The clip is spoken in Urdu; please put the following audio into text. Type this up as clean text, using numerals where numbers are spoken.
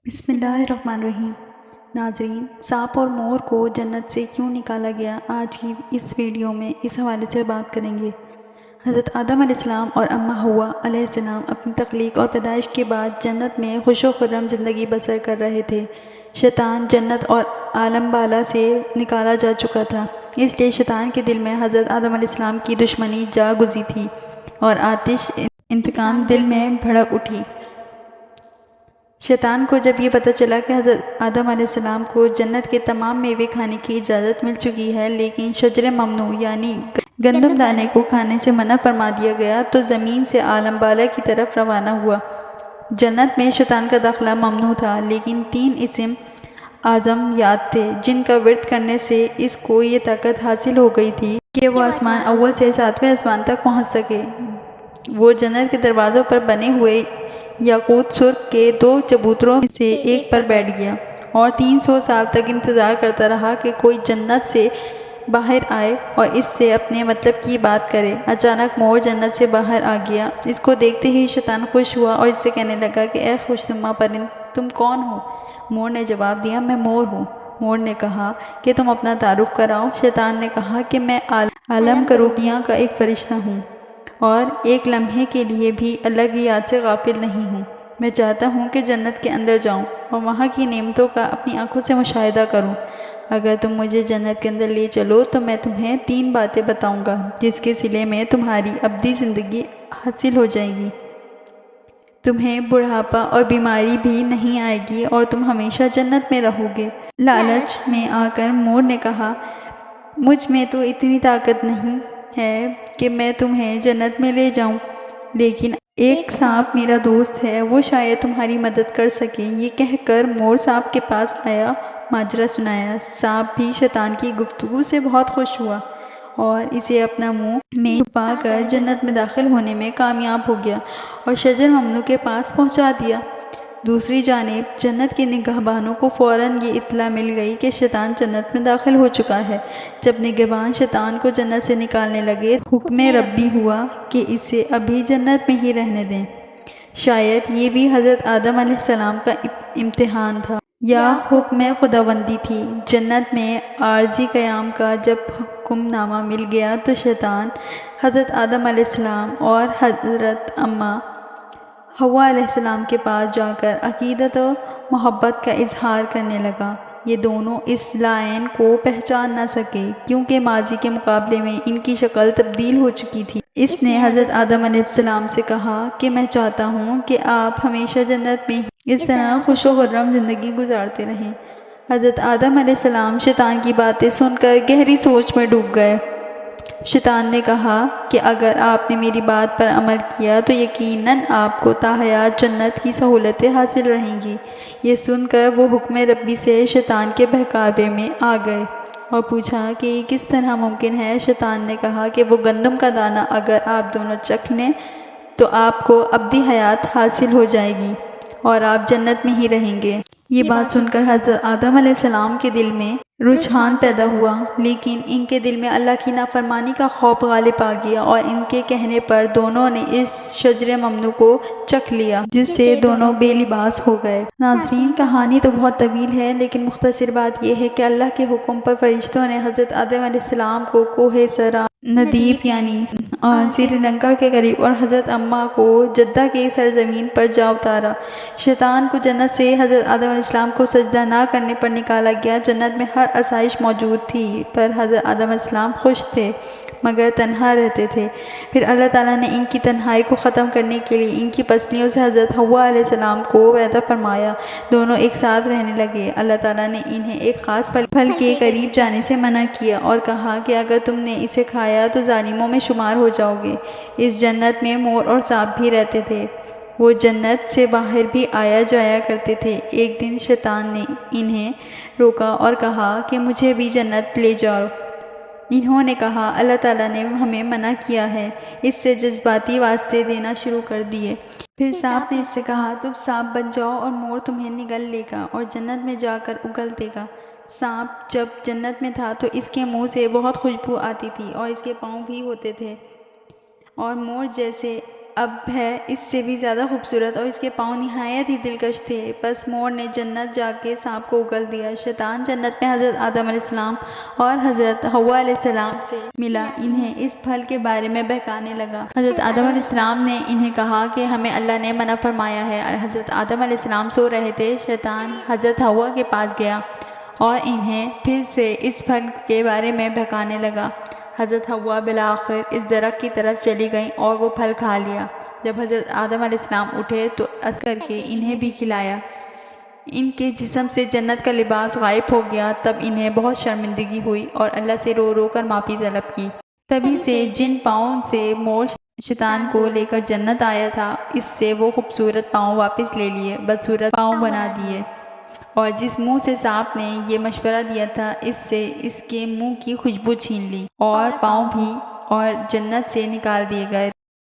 بسم اللہ الرحمن الرحیم۔ ناظرین، سانپ اور مور کو جنت سے کیوں نکالا گیا، آج کی اس ویڈیو میں اس حوالے سے بات کریں گے۔ حضرت آدم علیہ السلام اور اماں حوا علیہ السلام اپنی تخلیق اور پیدائش کے بعد جنت میں خوش و خرم زندگی بسر کر رہے تھے۔ شیطان جنت اور عالم بالا سے نکالا جا چکا تھا، اس لیے شیطان کے دل میں حضرت آدم علیہ السلام کی دشمنی جاگ اٹھی تھی اور آتش انتقام دل میں بھڑک اٹھی۔ شیطان کو جب یہ پتہ چلا کہ حضرت آدم علیہ السلام کو جنت کے تمام میوے کھانے کی اجازت مل چکی ہے، لیکن شجر ممنوع یعنی گندم دانے کو کھانے سے منع فرما دیا گیا، تو زمین سے عالم بالا کی طرف روانہ ہوا۔ جنت میں شیطان کا داخلہ ممنوع تھا، لیکن 3 اسم اعظم یاد تھے جن کا ورد کرنے سے اس کو یہ طاقت حاصل ہو گئی تھی کہ وہ آسمان اول سے 7ویں آسمان تک پہنچ سکے۔ وہ جنت کے دروازوں پر بنے ہوئے یاقوت سرخ کے 2 چبوتروں میں سے ایک پر بیٹھ گیا اور 300 سال تک انتظار کرتا رہا کہ کوئی جنت سے باہر آئے اور اس سے اپنے مطلب کی بات کرے۔ اچانک مور جنت سے باہر آ گیا۔ اس کو دیکھتے ہی شیطان خوش ہوا اور اس سے کہنے لگا کہ اے خوشنما پرند، تم کون ہو؟ مور نے جواب دیا، میں مور ہوں۔ مور نے کہا کہ تم اپنا تعارف کراؤ۔ شیطان نے کہا کہ میں عالم کروبیاں کا ایک فرشتہ ہوں اور ایک لمحے کے لیے بھی اللہ کی یاد سے غافل نہیں ہوں۔ میں چاہتا ہوں کہ جنت کے اندر جاؤں اور وہاں کی نعمتوں کا اپنی آنکھوں سے مشاہدہ کروں۔ اگر تم مجھے جنت کے اندر لے چلو تو میں تمہیں 3 باتیں بتاؤں گا جس کے صلے میں تمہاری ابدی زندگی حاصل ہو جائے گی۔ تمہیں بڑھاپا اور بیماری بھی نہیں آئے گی اور تم ہمیشہ جنت میں رہو گے۔ لالچ میں آ کر مور نے کہا، مجھ میں تو اتنی طاقت نہیں ہے کہ میں تمہیں جنت میں لے جاؤں، لیکن ایک سانپ میرا دوست ہے، وہ شاید تمہاری مدد کر سکے۔ یہ کہہ کر مور سانپ کے پاس آیا، ماجرا سنایا۔ سانپ بھی شیطان کی گفتگو سے بہت خوش ہوا اور اسے اپنا منہ میں چھپا کر جنت میں داخل ہونے میں کامیاب ہو گیا اور شجر ممنوع کے پاس پہنچا دیا۔ دوسری جانب جنت کے نگہبانوں کو فوراً یہ اطلاع مل گئی کہ شیطان جنت میں داخل ہو چکا ہے۔ جب نگہبان شیطان کو جنت سے نکالنے لگے، حکم ربی ہوا کہ اسے ابھی جنت میں ہی رہنے دیں۔ شاید یہ بھی حضرت آدم علیہ السلام کا امتحان تھا یا حکم خداوندی تھی۔ جنت میں عارضی قیام کا جب حکم نامہ مل گیا تو شیطان حضرت آدم علیہ السلام اور حضرت اماں حوا علیہ السلام کے پاس جا کر عقیدت و محبت کا اظہار کرنے لگا۔ یہ دونوں اس لائن کو پہچان نہ سکے کیونکہ ماضی کے مقابلے میں ان کی شکل تبدیل ہو چکی تھی۔ اس نے حضرت آدم علیہ السلام سے کہا کہ میں چاہتا ہوں کہ آپ ہمیشہ جنت میں اس طرح خوش و خرم زندگی گزارتے رہیں۔ حضرت آدم علیہ السلام شیطان کی باتیں سن کر گہری سوچ میں ڈوب گئے۔ شیطان نے کہا کہ اگر آپ نے میری بات پر عمل کیا تو یقیناً آپ کو تا حیات جنت کی سہولتیں حاصل رہیں گی۔ یہ سن کر وہ حکم ربی سے شیطان کے بہکاوے میں آ گئے اور پوچھا کہ یہ کس طرح ممکن ہے۔ شیطان نے کہا کہ وہ گندم کا دانہ اگر آپ دونوں چکھ لیں تو آپ کو ابدی حیات حاصل ہو جائے گی اور آپ جنت میں ہی رہیں گے۔ یہ بات سن کر حضرت آدم علیہ السلام کے دل میں رجحان پیدا ہوا، لیکن ان کے دل میں اللہ کی نافرمانی کا خوف غالب آ گیا اور ان کے کہنے پر دونوں نے اس شجر ممنوع کو چکھ لیا جس سے دونوں بے لباس ہو گئے۔ ناظرین، کہانی تو بہت طویل ہے، لیکن مختصر بات یہ ہے کہ اللہ کے حکم پر فرشتوں نے حضرت آدم علیہ السلام کو کوہ سرا ندیب یعنی سری لنکا کے قریب اور حضرت اماں کو جدہ کے سرزمین پر جا اتارا۔ شیطان کو جنت سے حضرت آدم علیہ السلام کو سجدہ نہ کرنے پر نکالا گیا۔ جنت میں ہر آسائش موجود تھی، پر حضرت آدم علیہ السلام خوش تھے مگر تنہا رہتے تھے۔ پھر اللہ تعالیٰ نے ان کی تنہائی کو ختم کرنے کے لیے ان کی پسلیوں سے حضرت حوا علیہ السلام کو پیدا فرمایا۔ دونوں ایک ساتھ رہنے لگے۔ اللہ تعالیٰ نے انہیں ایک خاص پھل کے قریب جانے سے منع کیا اور کہا کہ اگر تم نے اسے کھایا تو ظالموں میں شمار ہو جاؤ گے۔ اس جنت میں مور اور سانپ بھی رہتے تھے۔ وہ جنت سے باہر بھی آیا جایا کرتے تھے۔ ایک دن شیطان نے انہیں روکا اور کہا کہ مجھے بھی جنت لے جاؤ۔ انہوں نے کہا اللہ تعالیٰ نے ہمیں منع کیا ہے۔ اس سے جذباتی واسطے دینا شروع کر دیے۔ پھر سانپ نے اس سے کہا تم سانپ بن جاؤ اور مور تمہیں نگل لے گا اور جنت میں جا کر اگل دے گا۔ سانپ جب جنت میں تھا تو اس کے منہ سے بہت خوشبو آتی تھی اور اس کے پاؤں بھی ہوتے تھے اور مور جیسے اب ہے اس سے بھی زیادہ خوبصورت اور اس کے پاؤں نہایت ہی دلکش تھے۔ بس مور نے جنت جا کے سانپ کو اگل دیا۔ شیطان جنت میں حضرت آدم علیہ السلام اور حضرت حوا علیہ السلام سے ملا، انہیں اس پھل کے بارے میں بہکانے لگا۔ حضرت آدم علیہ السلام نے انہیں کہا کہ ہمیں اللہ نے منع فرمایا ہے۔ حضرت آدم علیہ السلام سو رہے تھے۔ شیطان حضرت حوا کے پاس گیا اور انہیں پھر سے اس پھل کے بارے میں بہکانے لگا۔ حضرت حوا بالآخر اس درخت کی طرف چلی گئیں اور وہ پھل کھا لیا۔ جب حضرت آدم علیہ السلام اٹھے تو اس کر کے انہیں بھی کھلایا۔ ان کے جسم سے جنت کا لباس غائب ہو گیا۔ تب انہیں بہت شرمندگی ہوئی اور اللہ سے رو رو کر معافی طلب کی۔ تبھی سے جن پاؤں سے مور شیطان کو لے کر جنت آیا تھا، اس سے وہ خوبصورت پاؤں واپس لے لیے، بدصورت پاؤں بنا دیے۔ اور جس منہ سے سانپ نے یہ مشورہ دیا تھا، اس سے اس کے منہ کی خوشبو چھین لی اور پاؤں بھی اور جنت سے نکال دیے گئے۔